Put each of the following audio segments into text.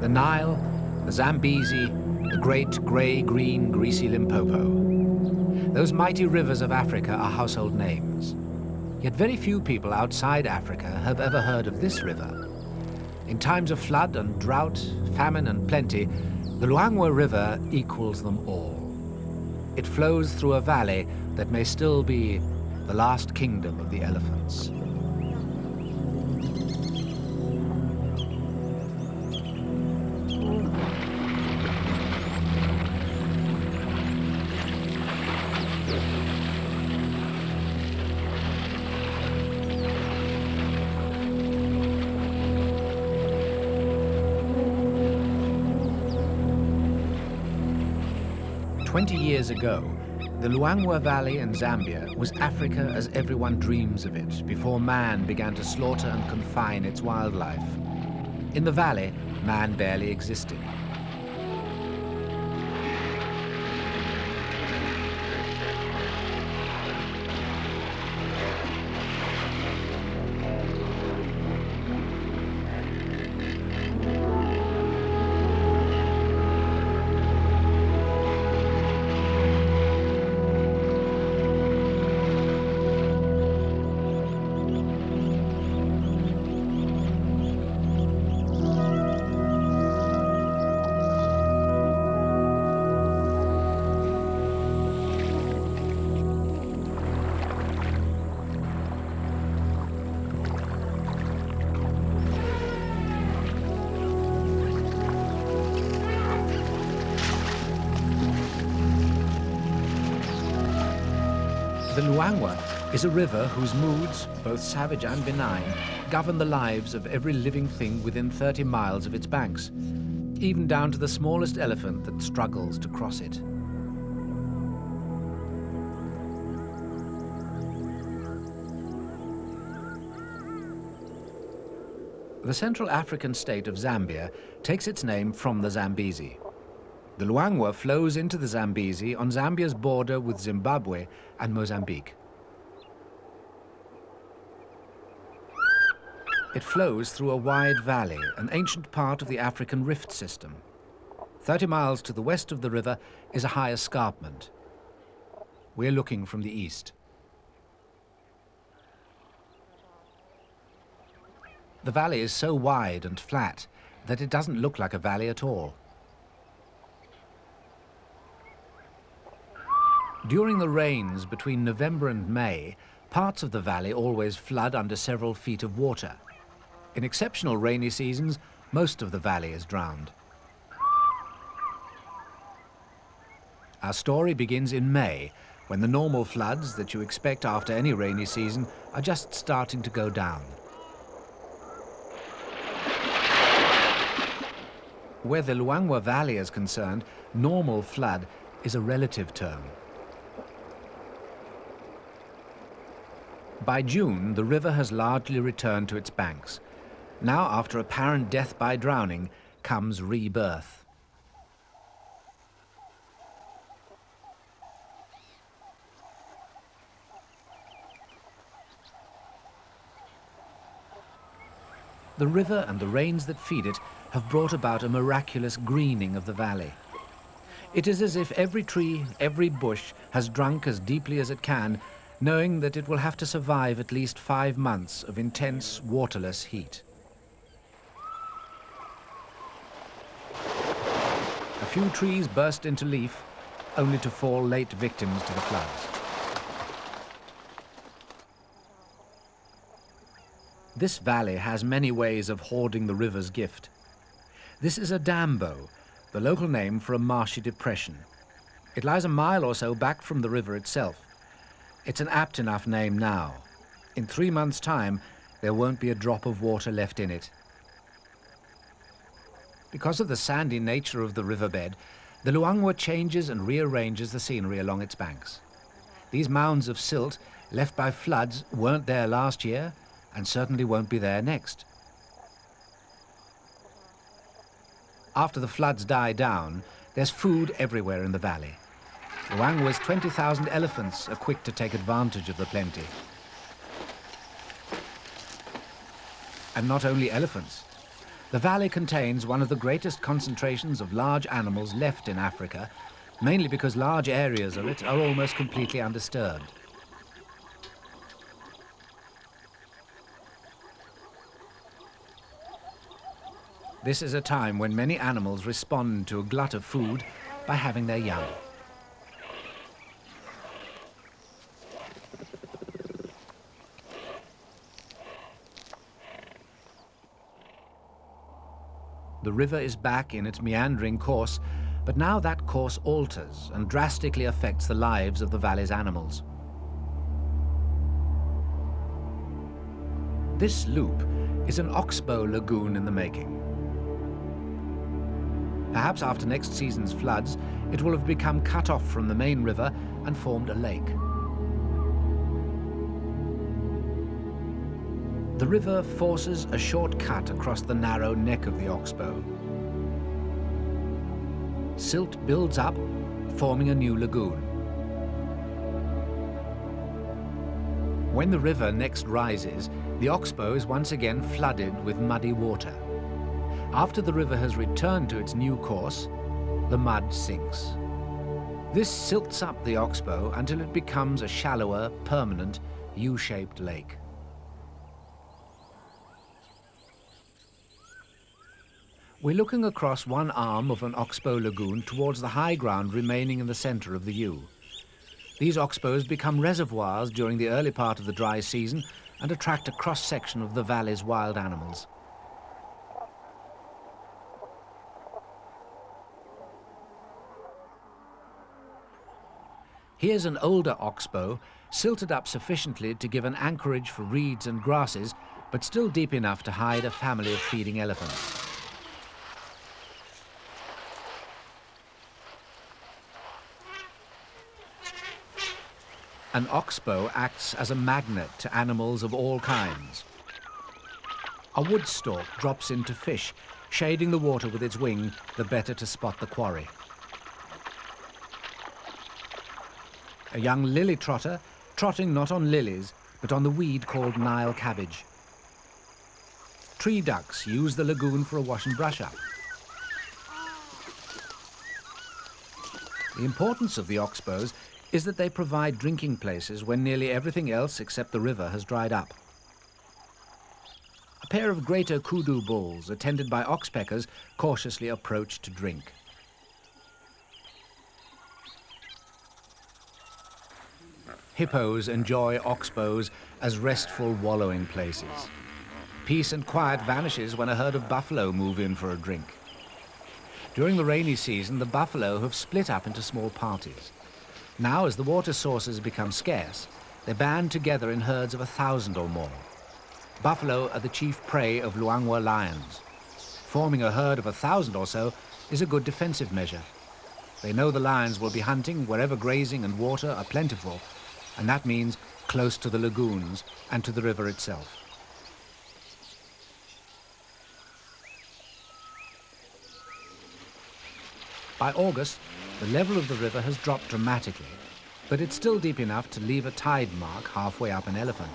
The Nile, the Zambezi, the great grey-green greasy Limpopo. Those mighty rivers of Africa are household names. Yet very few people outside Africa have ever heard of this river. In times of flood and drought, famine and plenty, the Luangwa River equals them all. It flows through a valley that may still be the last kingdom of the elephants. Years ago, the Luangwa Valley in Zambia was Africa as everyone dreams of it before man began to slaughter and confine its wildlife. In the valley, man barely existed. The Luangwa is a river whose moods, both savage and benign, govern the lives of every living thing within 30 miles of its banks, even down to the smallest elephant that struggles to cross it. The Central African state of Zambia takes its name from the Zambezi. The Luangwa flows into the Zambezi on Zambia's border with Zimbabwe and Mozambique. It flows through a wide valley, an ancient part of the African rift system. 30 miles to the west of the river is a high escarpment. We're looking from the east. The valley is so wide and flat that it doesn't look like a valley at all. During the rains between November and May, parts of the valley always flood under several feet of water. In exceptional rainy seasons, most of the valley is drowned. Our story begins in May, when the normal floods that you expect after any rainy season are just starting to go down. Where the Luangwa Valley is concerned, normal flood is a relative term. By June, the river has largely returned to its banks. Now, after apparent death by drowning, comes rebirth. The river and the rains that feed it have brought about a miraculous greening of the valley. It is as if every tree, every bush has drunk as deeply as it can, knowing that it will have to survive at least 5 months of intense, waterless heat. A few trees burst into leaf, only to fall late victims to the floods. This valley has many ways of hoarding the river's gift. This is a dambo, the local name for a marshy depression. It lies a mile or so back from the river itself. It's an apt enough name now. In 3 months' time, there won't be a drop of water left in it. Because of the sandy nature of the riverbed, the Luangwa changes and rearranges the scenery along its banks. These mounds of silt left by floods weren't there last year and certainly won't be there next. After the floods die down, there's food everywhere in the valley. Luangwa's 20,000 elephants are quick to take advantage of the plenty. And not only elephants. The valley contains one of the greatest concentrations of large animals left in Africa, mainly because large areas of it are almost completely undisturbed. This is a time when many animals respond to a glut of food by having their young. The river is back in its meandering course, but now that course alters and drastically affects the lives of the valley's animals. This loop is an oxbow lagoon in the making. Perhaps after next season's floods, it will have become cut off from the main river and formed a lake. The river forces a short cut across the narrow neck of the oxbow. Silt builds up, forming a new lagoon. When the river next rises, the oxbow is once again flooded with muddy water. After the river has returned to its new course, the mud sinks. This silts up the oxbow until it becomes a shallower, permanent, U-shaped lake. We're looking across one arm of an oxbow lagoon towards the high ground remaining in the center of the U. These oxbows become reservoirs during the early part of the dry season and attract a cross-section of the valley's wild animals. Here's an older oxbow, silted up sufficiently to give an anchorage for reeds and grasses, but still deep enough to hide a family of feeding elephants. An oxbow acts as a magnet to animals of all kinds. A wood stalk drops into fish, shading the water with its wing, the better to spot the quarry. A young lily trotter, trotting not on lilies, but on the weed called Nile cabbage. Tree ducks use the lagoon for a wash and brush up. The importance of the oxbows is that they provide drinking places when nearly everything else except the river has dried up. A pair of greater kudu bulls, attended by oxpeckers, cautiously approach to drink. Hippos enjoy oxbows as restful wallowing places. Peace and quiet vanishes when a herd of buffalo move in for a drink. During the rainy season, the buffalo have split up into small parties. Now, as the water sources become scarce, they band together in herds of 1,000 or more. Buffalo are the chief prey of Luangwa lions. Forming a herd of 1,000 or so is a good defensive measure. They know the lions will be hunting wherever grazing and water are plentiful, and that means close to the lagoons and to the river itself. By August, the level of the river has dropped dramatically, but it's still deep enough to leave a tide mark halfway up an elephant.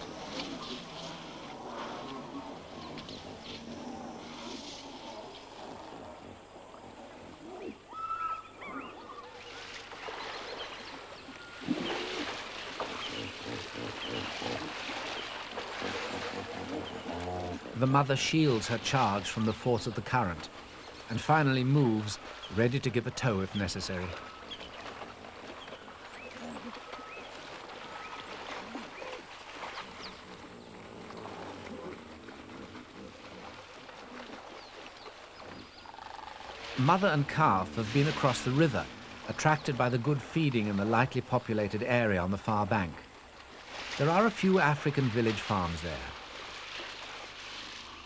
The mother shields her charge from the force of the current and finally moves, ready to give a tow if necessary. Mother and calf have been across the river, attracted by the good feeding in the lightly populated area on the far bank. There are a few African village farms there.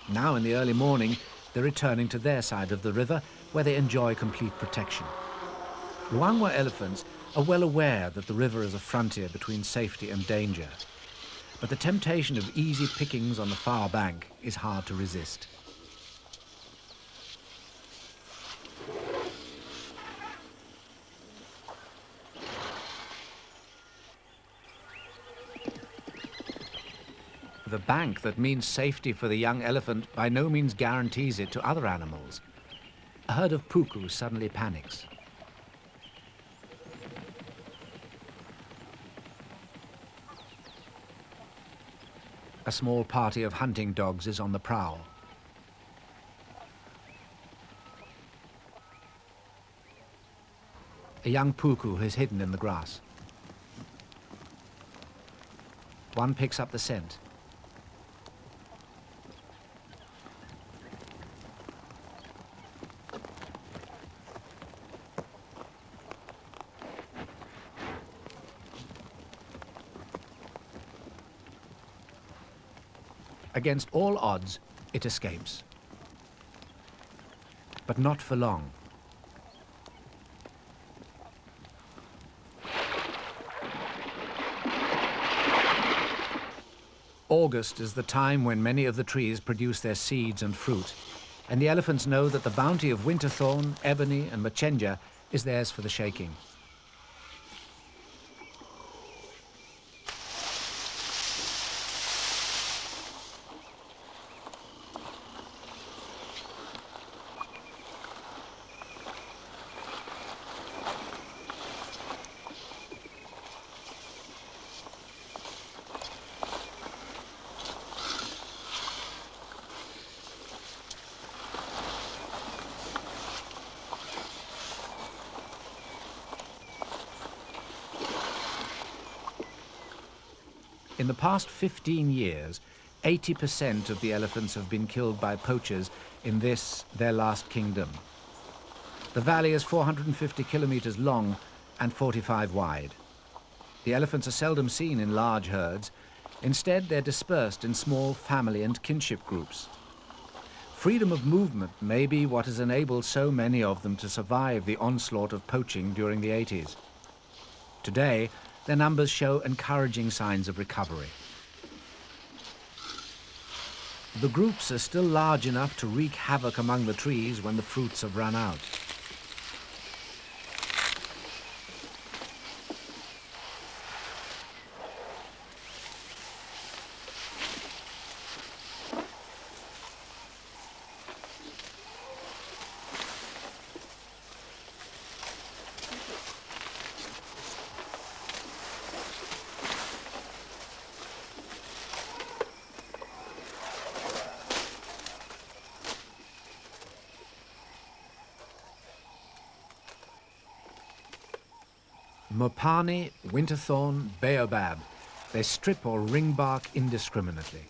Now in the early morning, they're returning to their side of the river, where they enjoy complete protection. Luangwa elephants are well aware that the river is a frontier between safety and danger, but the temptation of easy pickings on the far bank is hard to resist. the bank that means safety for the young elephant by no means guarantees it to other animals. A herd of puku suddenly panics. A small party of hunting dogs is on the prowl. A young puku is hidden in the grass. One picks up the scent. Against all odds, it escapes. But not for long. August is the time when many of the trees produce their seeds and fruit, and the elephants know that the bounty of winter thorn, ebony, and machenja is theirs for the shaking. In the past 15 years, 80% of the elephants have been killed by poachers in this, their last kingdom. The valley is 450 kilometers long and 45 wide. The elephants are seldom seen in large herds. Instead, they're dispersed in small family and kinship groups. Freedom of movement may be what has enabled so many of them to survive the onslaught of poaching during the 80s. Today, their numbers show encouraging signs of recovery. The groups are still large enough to wreak havoc among the trees when the fruits have run out. Mopani, winterthorn, baobab. They strip or ring bark indiscriminately.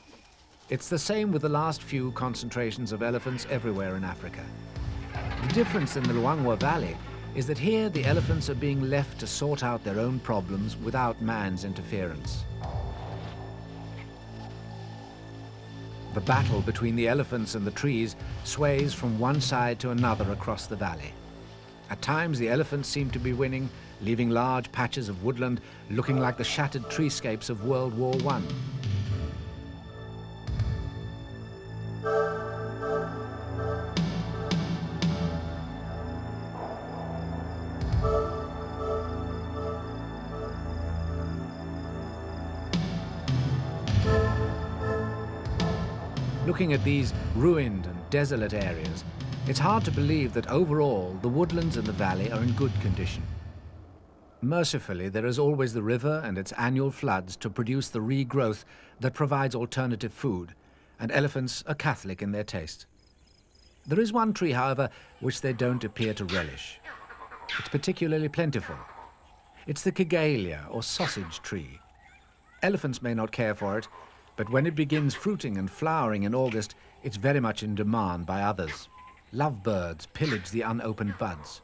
It's the same with the last few concentrations of elephants everywhere in Africa. The difference in the Luangwa Valley is that here the elephants are being left to sort out their own problems without man's interference. The battle between the elephants and the trees sways from one side to another across the valley. At times the elephants seem to be winning, leaving large patches of woodland looking like the shattered treescapes of World War I. Looking at these ruined and desolate areas, it's hard to believe that overall the woodlands in the valley are in good condition. Mercifully, there is always the river and its annual floods to produce the regrowth that provides alternative food, and elephants are Catholic in their taste. There is one tree, however, which they don't appear to relish. It's particularly plentiful. It's the kigelia, or sausage tree. Elephants may not care for it, but when it begins fruiting and flowering in August, it's very much in demand by others. Lovebirds pillage the unopened buds.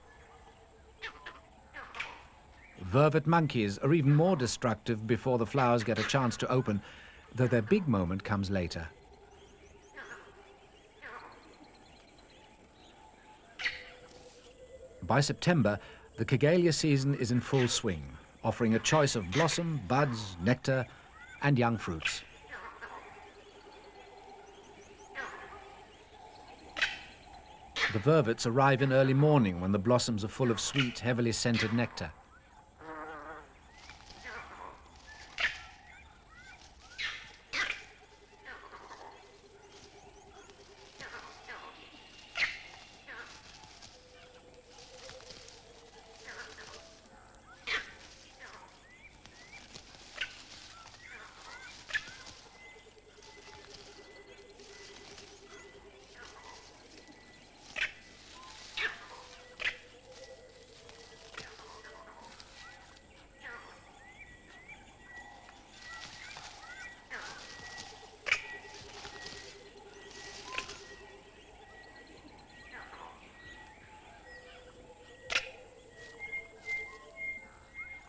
Vervet monkeys are even more destructive before the flowers get a chance to open, though their big moment comes later. By September, the kigelia season is in full swing, offering a choice of blossom, buds, nectar, and young fruits. The vervets arrive in early morning when the blossoms are full of sweet, heavily scented nectar.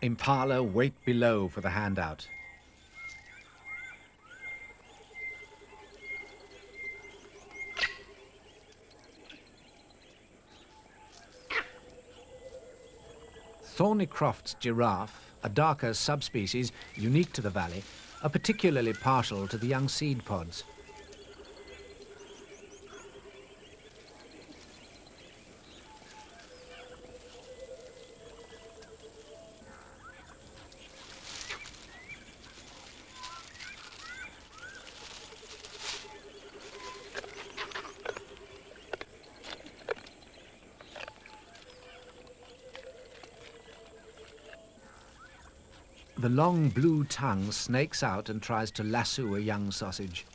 Impala wait below for the handout. Thornycroft's giraffe, a darker subspecies unique to the valley, are particularly partial to the young seed pods. The long blue tongue snakes out and tries to lasso a young sausage.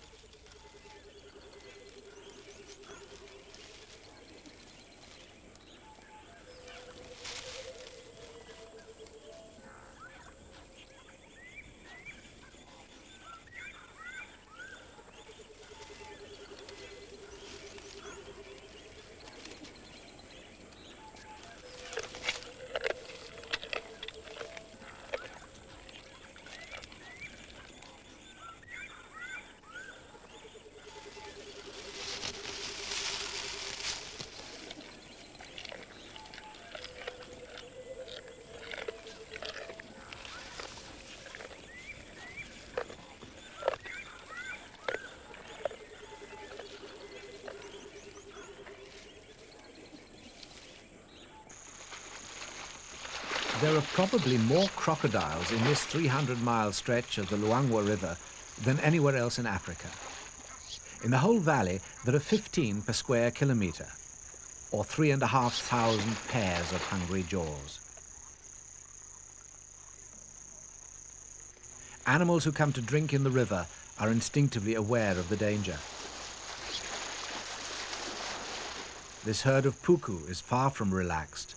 There are probably more crocodiles in this 300-mile stretch of the Luangwa River than anywhere else in Africa. In the whole valley, there are 15 per square kilometre, or 3,500 pairs of hungry jaws. Animals who come to drink in the river are instinctively aware of the danger. This herd of puku is far from relaxed.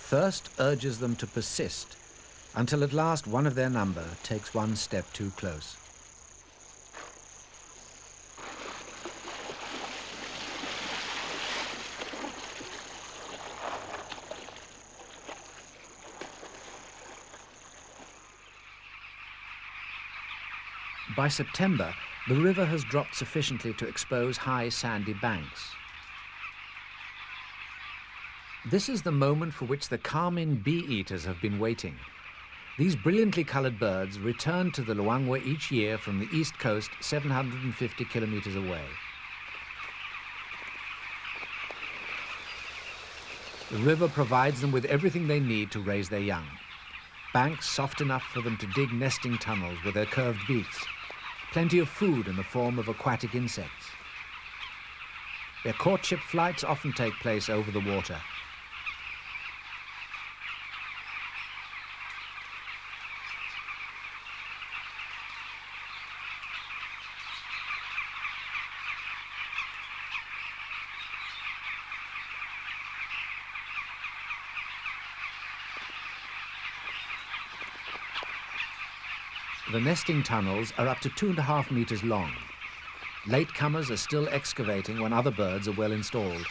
Thirst urges them to persist, until at last one of their number takes one step too close. By September, the river has dropped sufficiently to expose high sandy banks. This is the moment for which the carmine bee-eaters have been waiting. These brilliantly coloured birds return to the Luangwa each year from the east coast 750 kilometres away. The river provides them with everything they need to raise their young. Banks soft enough for them to dig nesting tunnels with their curved beaks. Plenty of food in the form of aquatic insects. Their courtship flights often take place over the water. The nesting tunnels are up to 2.5 meters long. Latecomers are still excavating when other birds are well installed.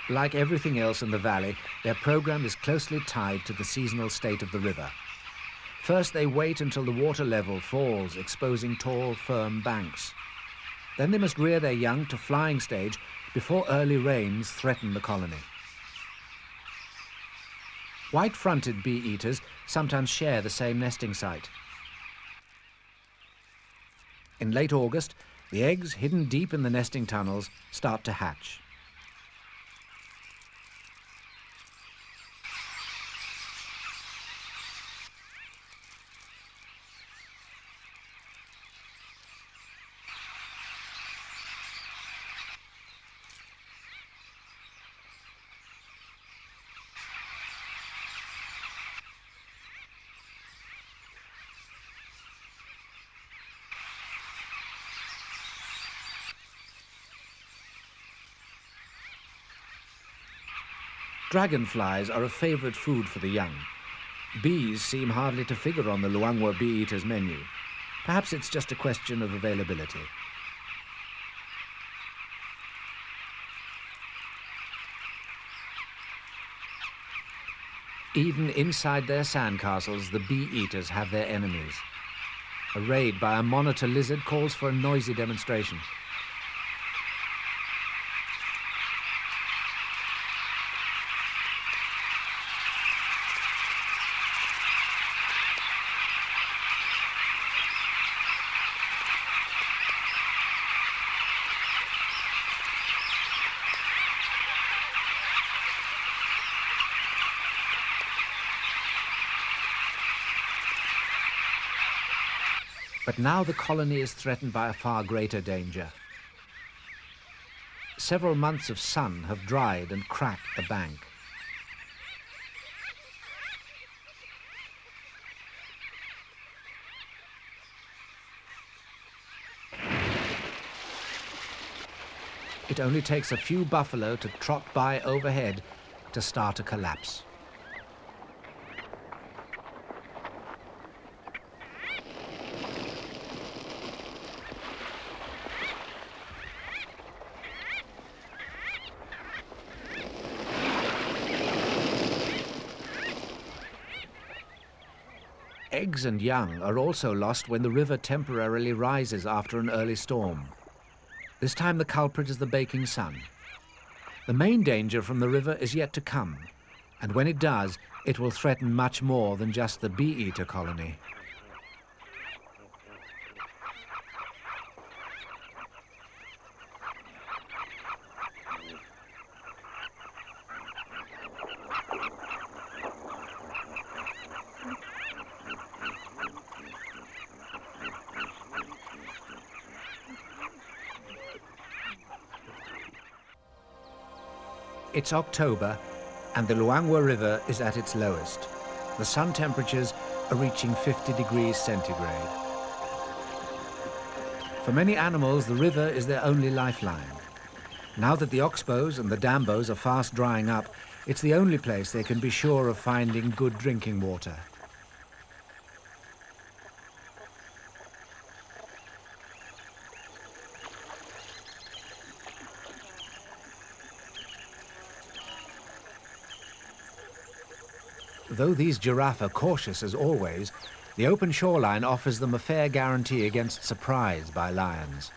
Like everything else in the valley, their program is closely tied to the seasonal state of the river. First, they wait until the water level falls, exposing tall, firm banks. Then they must rear their young to flying stage before early rains threaten the colony. White-fronted bee-eaters sometimes share the same nesting site. In late August, the eggs, hidden deep in the nesting tunnels, start to hatch. Dragonflies are a favorite food for the young. Bees seem hardly to figure on the Luangwa bee-eater's menu. Perhaps it's just a question of availability. Even inside their sandcastles, the bee-eaters have their enemies. A raid by a monitor lizard calls for a noisy demonstration. But now the colony is threatened by a far greater danger. Several months of sun have dried and cracked the bank. It only takes a few buffalo to trot by overhead to start a collapse. Eggs and young are also lost when the river temporarily rises after an early storm. This time the culprit is the baking sun. The main danger from the river is yet to come, and when it does, it will threaten much more than just the bee-eater colony. It's October, and the Luangwa River is at its lowest. The sun temperatures are reaching 50 degrees centigrade. For many animals, the river is their only lifeline. Now that the oxbows and the dambos are fast drying up, it's the only place they can be sure of finding good drinking water. Though these giraffe are cautious as always, the open shoreline offers them a fair guarantee against surprise by lions.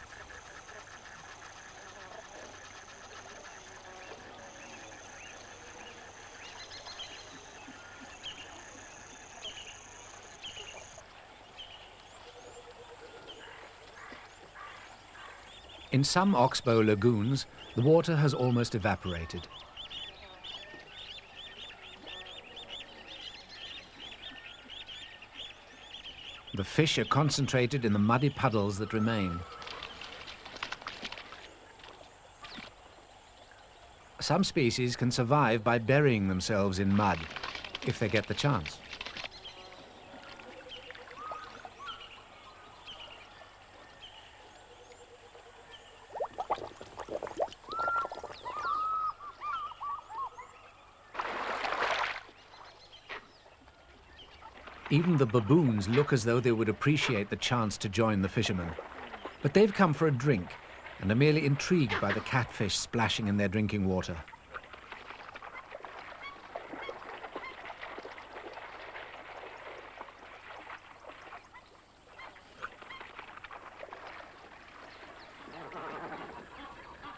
In some oxbow lagoons, the water has almost evaporated. The fish are concentrated in the muddy puddles that remain. Some species can survive by burying themselves in mud, if they get the chance. Even the baboons look as though they would appreciate the chance to join the fishermen. But they've come for a drink and are merely intrigued by the catfish splashing in their drinking water.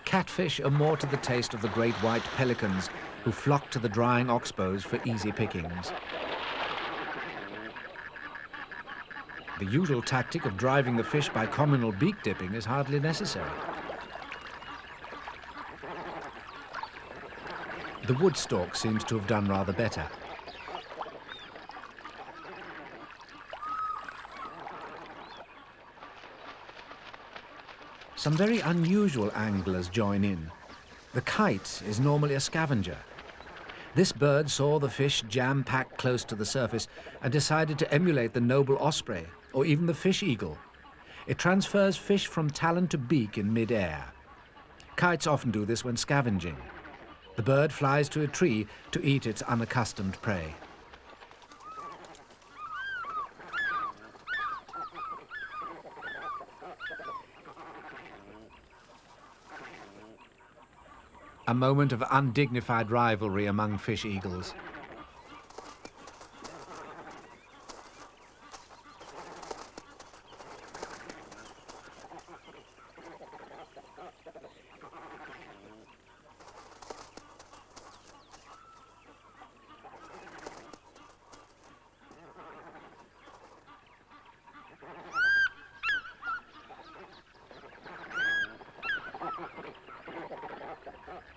Catfish are more to the taste of the great white pelicans who flock to the drying oxbows for easy pickings. The usual tactic of driving the fish by communal beak dipping is hardly necessary. The woodstock seems to have done rather better. Some very unusual anglers join in. The kite is normally a scavenger. This bird saw the fish jam-packed close to the surface and decided to emulate the noble osprey or even the fish eagle. It transfers fish from talon to beak in mid-air. Kites often do this when scavenging. The bird flies to a tree to eat its unaccustomed prey. A moment of undignified rivalry among fish eagles.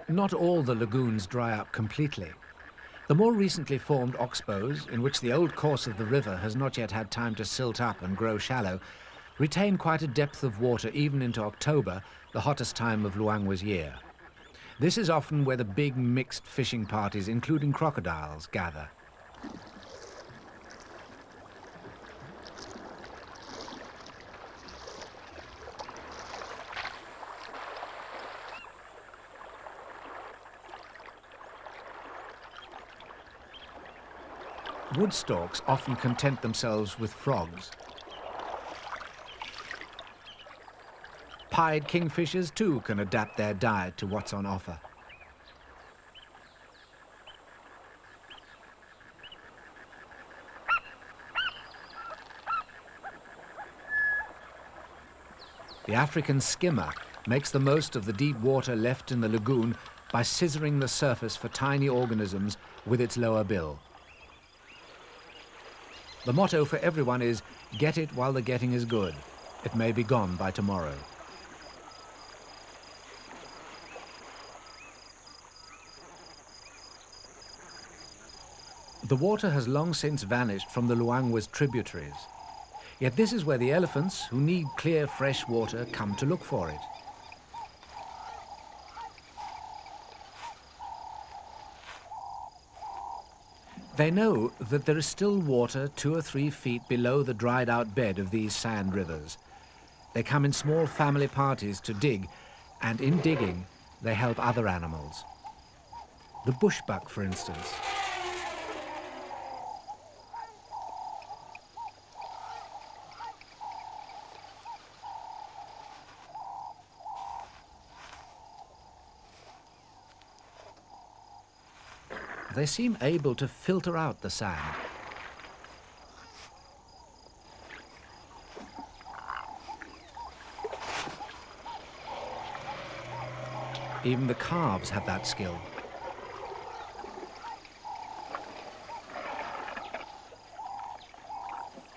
Not all the lagoons dry up completely. The more recently formed oxbows, in which the old course of the river has not yet had time to silt up and grow shallow, retain quite a depth of water even into October, the hottest time of Luangwa's year. This is often where the big mixed fishing parties, including crocodiles, gather. Wood-storks often content themselves with frogs. Pied kingfishers too can adapt their diet to what's on offer. The African skimmer makes the most of the deep water left in the lagoon by scissoring the surface for tiny organisms with its lower bill. The motto for everyone is, get it while the getting is good. It may be gone by tomorrow. The water has long since vanished from the Luangwa's tributaries. Yet this is where the elephants, who need clear, fresh water, come to look for it. They know that there is still water 2 or 3 feet below the dried-out bed of these sand rivers. They come in small family parties to dig, and in digging, they help other animals. The bushbuck, for instance. They seem able to filter out the sand. Even the calves have that skill.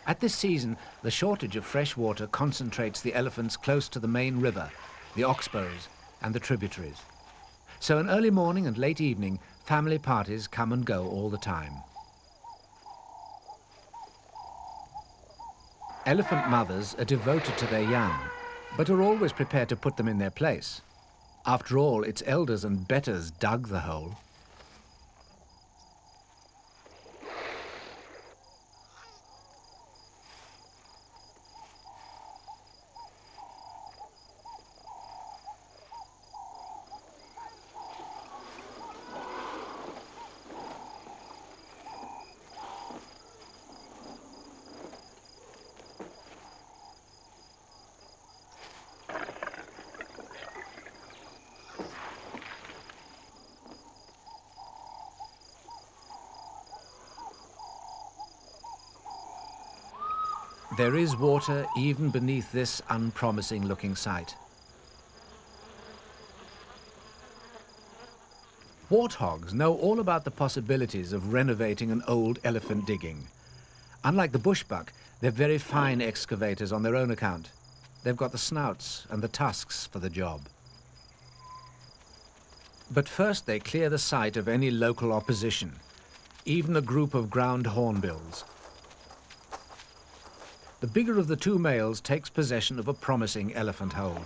At this season, the shortage of fresh water concentrates the elephants close to the main river, the oxbows, and the tributaries. So in early morning and late evening, family parties come and go all the time. Elephant mothers are devoted to their young, but are always prepared to put them in their place. After all, its elders and betters dug the hole. There is water even beneath this unpromising-looking sight. Warthogs know all about the possibilities of renovating an old elephant digging. Unlike the bushbuck, they're very fine excavators on their own account. They've got the snouts and the tusks for the job. But first they clear the site of any local opposition, even a group of ground hornbills. The bigger of the 2 males takes possession of a promising elephant hole.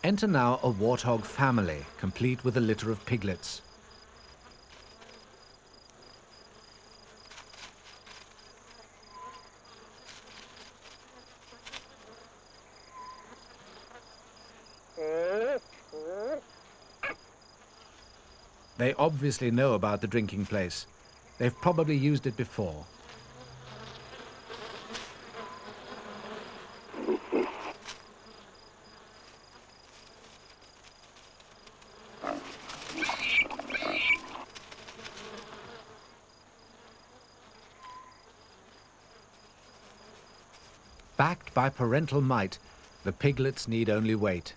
Enter now a warthog family, complete with a litter of piglets. They obviously know about the drinking place. They've probably used it before. Backed by parental might, the piglets need only wait.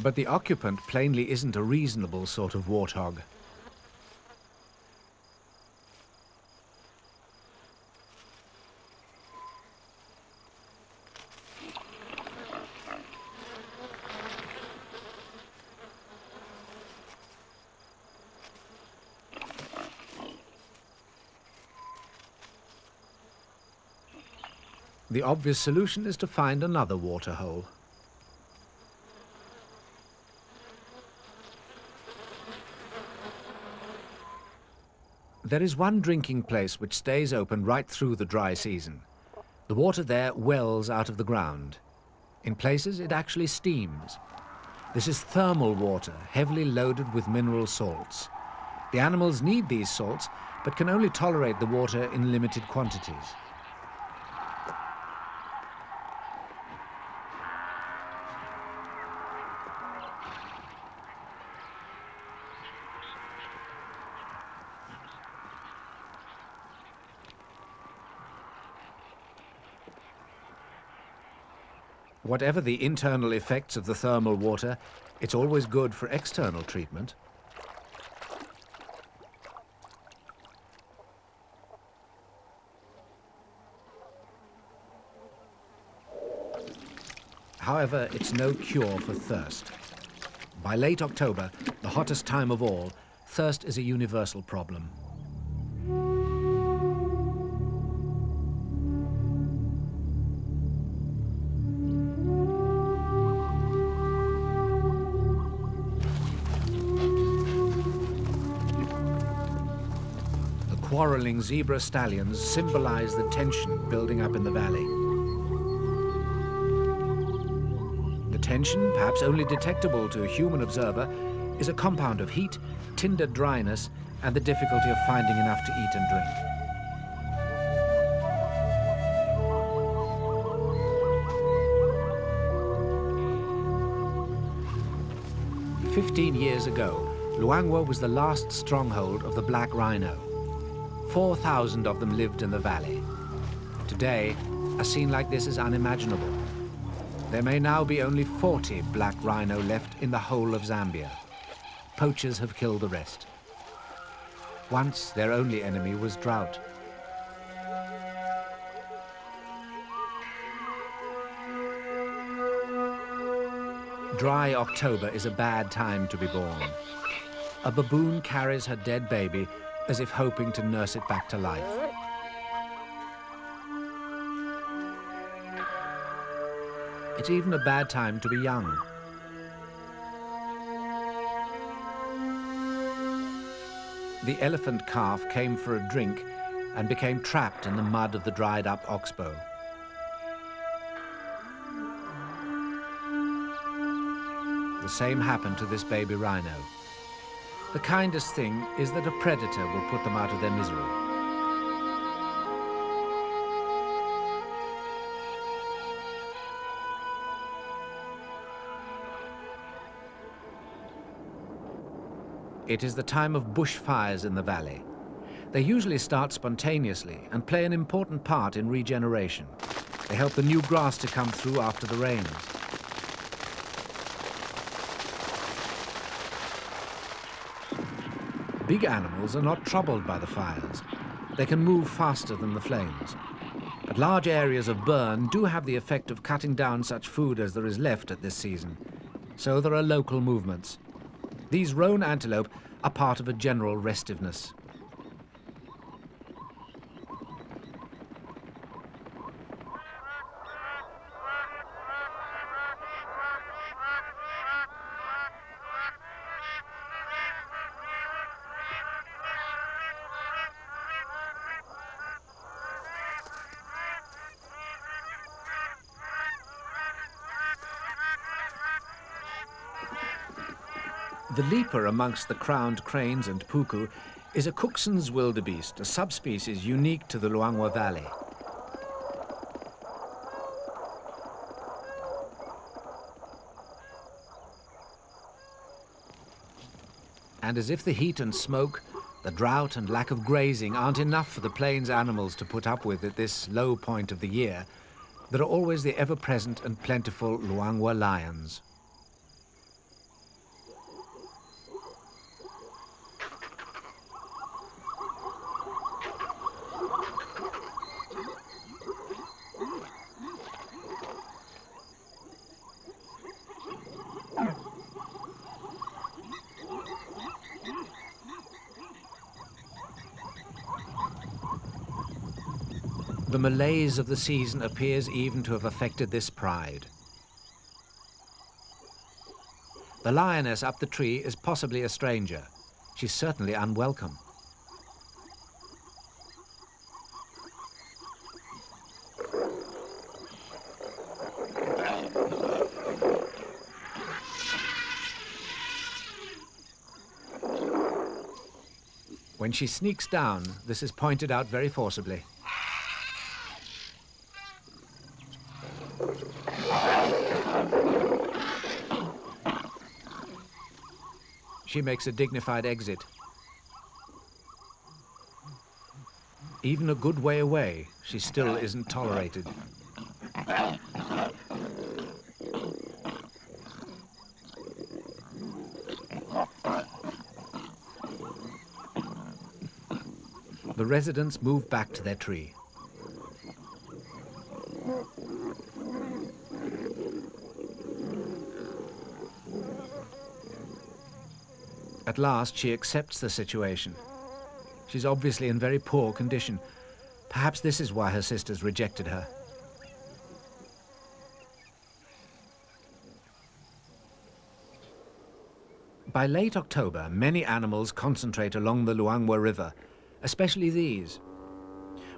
But the occupant plainly isn't a reasonable sort of warthog. The obvious solution is to find another water hole. There is one drinking place which stays open right through the dry season. The water there wells out of the ground. In places, it actually steams. This is thermal water, heavily loaded with mineral salts. The animals need these salts, but can only tolerate the water in limited quantities. Whatever the internal effects of the thermal water, it's always good for external treatment. However, it's no cure for thirst. By late October, the hottest time of all, thirst is a universal problem. Quarreling zebra stallions symbolize the tension building up in the valley. The tension, perhaps only detectable to a human observer, is a compound of heat, tinder dryness, and the difficulty of finding enough to eat and drink. 15 years ago, Luangwa was the last stronghold of the black rhino. 4,000 of them lived in the valley. Today, a scene like this is unimaginable. There may now be only 40 black rhino left in the whole of Zambia. Poachers have killed the rest. Once, their only enemy was drought. Dry October is a bad time to be born. A baboon carries her dead baby as if hoping to nurse it back to life. It's even a bad time to be young. The elephant calf came for a drink and became trapped in the mud of the dried-up oxbow. The same happened to this baby rhino. The kindest thing is that a predator will put them out of their misery. It is the time of bushfires in the valley. They usually start spontaneously and play an important part in regeneration. They help the new grass to come through after the rains. Big animals are not troubled by the fires. They can move faster than the flames. But large areas of burn do have the effect of cutting down such food as there is left at this season. So there are local movements. These roan antelope are part of a general restiveness. The leaper amongst the crowned cranes and puku is a Cookson's wildebeest, a subspecies unique to the Luangwa Valley. And as if the heat and smoke, the drought and lack of grazing aren't enough for the plains animals to put up with at this low point of the year, there are always the ever-present and plentiful Luangwa lions. The malaise of the season appears even to have affected this pride. The lioness up the tree is possibly a stranger. She's certainly unwelcome. When she sneaks down, this is pointed out very forcibly. She makes a dignified exit. Even a good way away, she still isn't tolerated. The residents move back to their tree. At last, she accepts the situation. She's obviously in very poor condition. Perhaps this is why her sisters rejected her. By late October, many animals concentrate along the Luangwa River, especially these.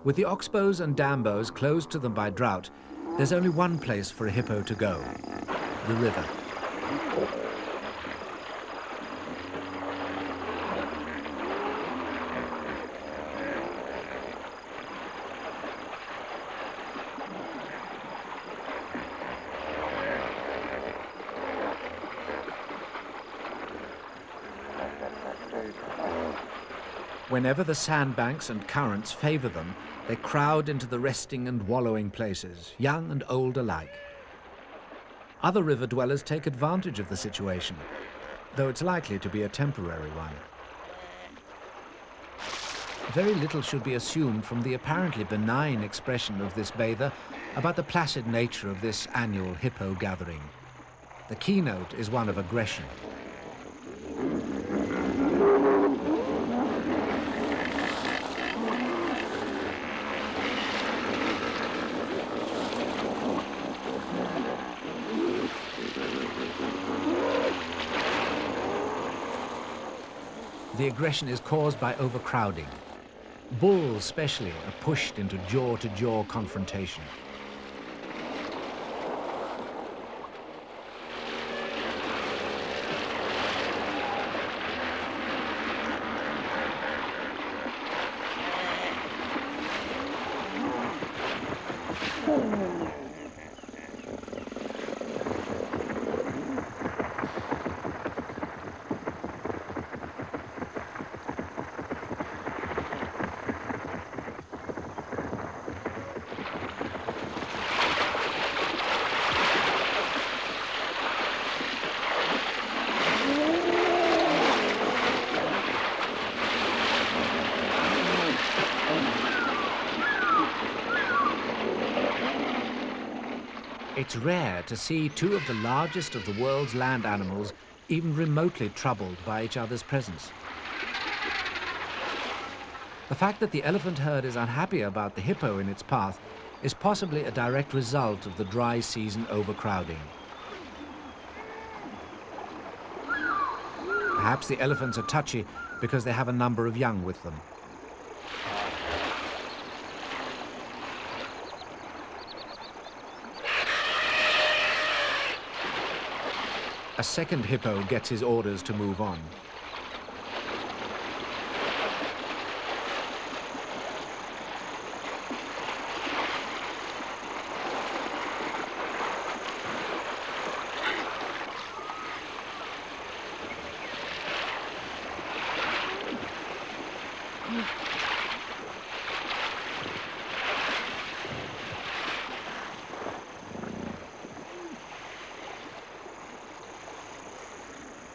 With the oxbows and dambos closed to them by drought, there's only one place for a hippo to go: the river. Whenever the sandbanks and currents favor them, they crowd into the resting and wallowing places, young and old alike. Other river dwellers take advantage of the situation, though it's likely to be a temporary one. Very little should be assumed from the apparently benign expression of this bather about the placid nature of this annual hippo gathering. The keynote is one of aggression. The aggression is caused by overcrowding. Bulls, especially, are pushed into jaw-to-jaw confrontation. It's rare to see two of the largest of the world's land animals even remotely troubled by each other's presence. The fact that the elephant herd is unhappy about the hippo in its path is possibly a direct result of the dry season overcrowding. Perhaps the elephants are touchy because they have a number of young with them. A second hippo gets his orders to move on.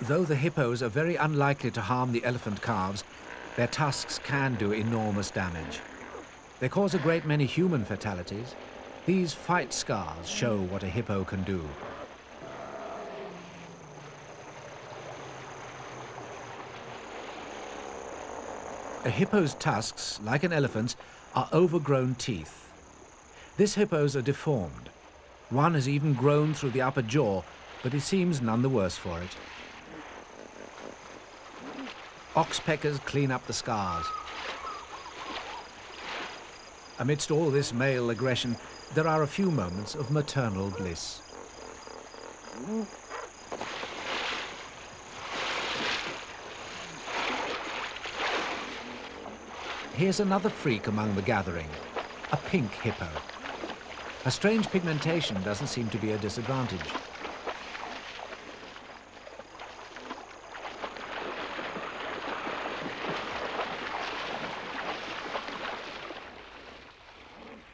Though the hippos are very unlikely to harm the elephant calves, their tusks can do enormous damage. They cause a great many human fatalities. These fight scars show what a hippo can do. A hippo's tusks, like an elephant's, are overgrown teeth. This hippo's are deformed. One has even grown through the upper jaw, but it seems none the worse for it. Oxpeckers clean up the scars. Amidst all this male aggression, there are a few moments of maternal bliss. Here's another freak among the gathering, a pink hippo. A strange pigmentation doesn't seem to be a disadvantage.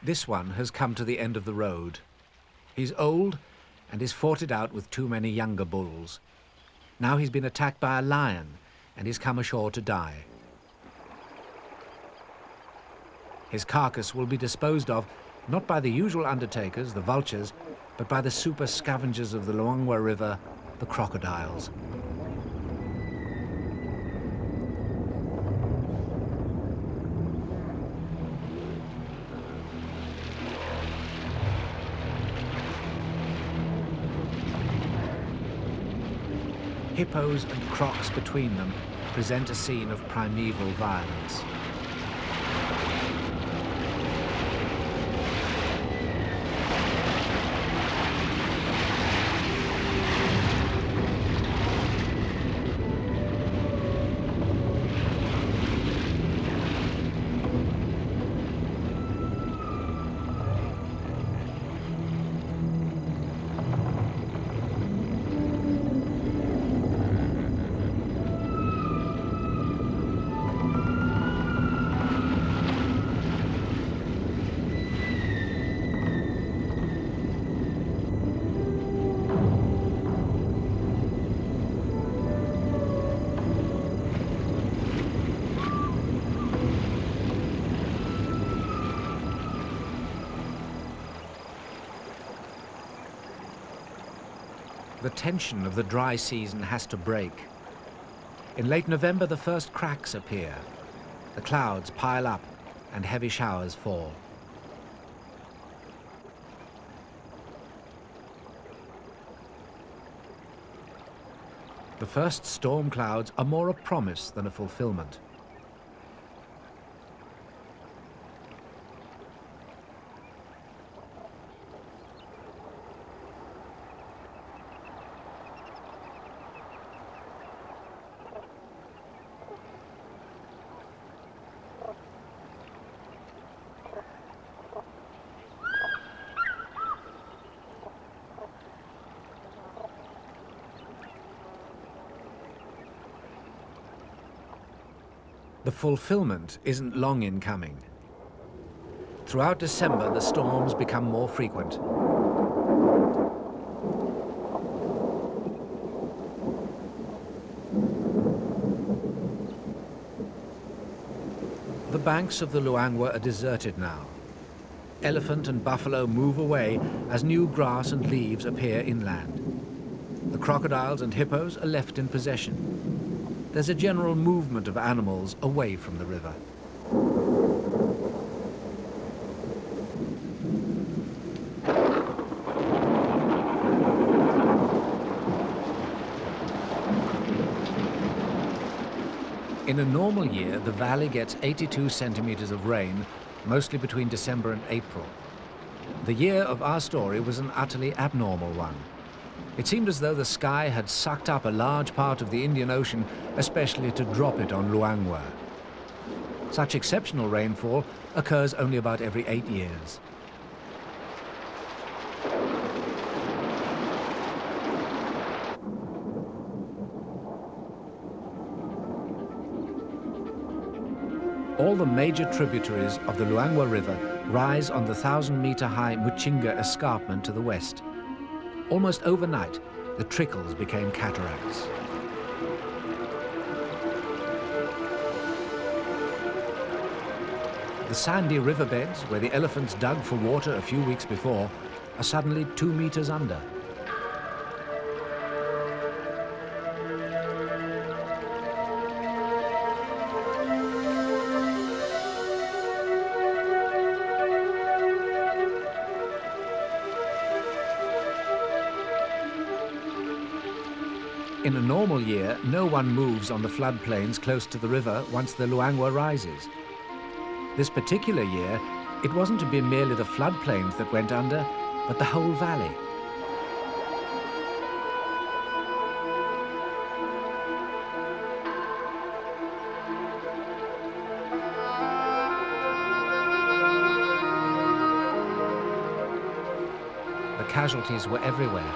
This one has come to the end of the road. He's old and he's fought it out with too many younger bulls. Now he's been attacked by a lion and he's come ashore to die. His carcass will be disposed of not by the usual undertakers, the vultures, but by the super scavengers of the Luangwa River, the crocodiles. Hippos and crocs between them present a scene of primeval violence. The tension of the dry season has to break. In late November, the first cracks appear. The clouds pile up and heavy showers fall. The first storm clouds are more a promise than a fulfillment. The fulfillment isn't long in coming. Throughout December, the storms become more frequent. The banks of the Luangwa are deserted now. Elephant and buffalo move away as new grass and leaves appear inland. The crocodiles and hippos are left in possession. There's a general movement of animals away from the river. In a normal year, the valley gets 82 centimeters of rain, mostly between December and April. The year of our story was an utterly abnormal one. It seemed as though the sky had sucked up a large part of the Indian Ocean, especially to drop it on Luangwa. Such exceptional rainfall occurs only about every 8 years. All the major tributaries of the Luangwa River rise on the 1,000-meter-high Muchinga escarpment to the west. Almost overnight, the trickles became cataracts. The sandy riverbeds, where the elephants dug for water a few weeks before, are suddenly 2 meters under. In a normal year, no one moves on the floodplains close to the river once the Luangwa rises. This particular year, it wasn't to be merely the floodplains that went under, but the whole valley. The casualties were everywhere.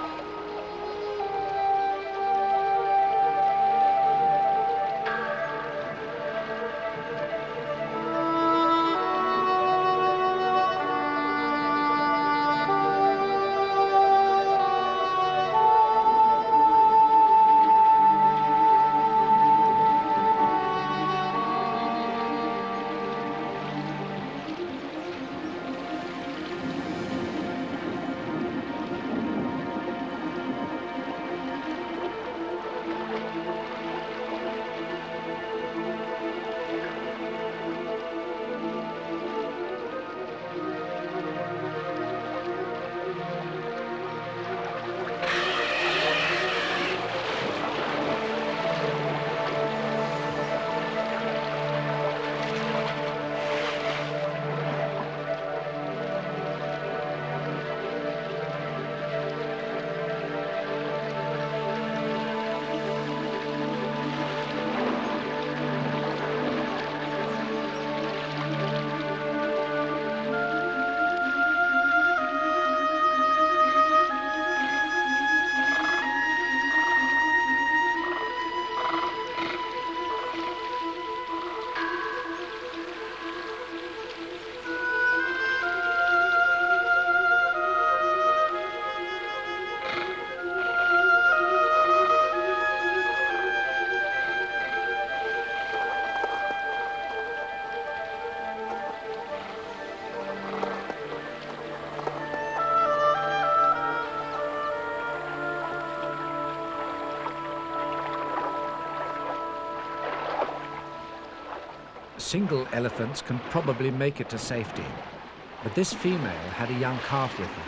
Single elephants can probably make it to safety, but this female had a young calf with her.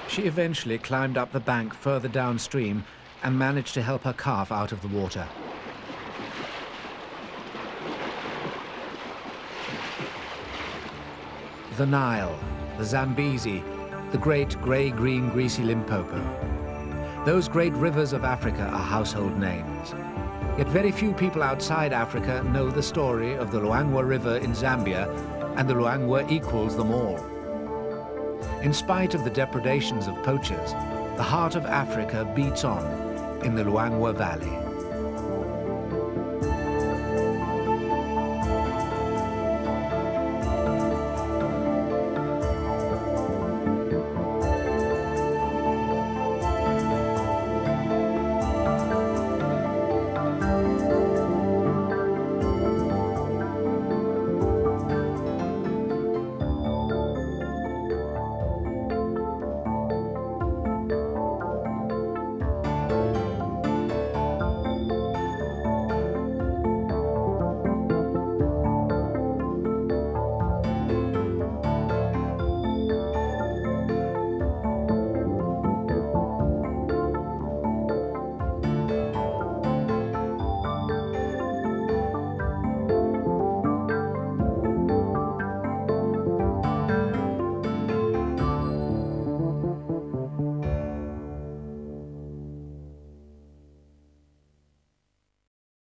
She eventually climbed up the bank further downstream and managed to help her calf out of the water. The Nile, the Zambezi, the great grey-green greasy Limpopo. Those great rivers of Africa are household names. Yet very few people outside Africa know the story of the Luangwa River in Zambia, and the Luangwa equals them all. In spite of the depredations of poachers, the heart of Africa beats on in the Luangwa Valley.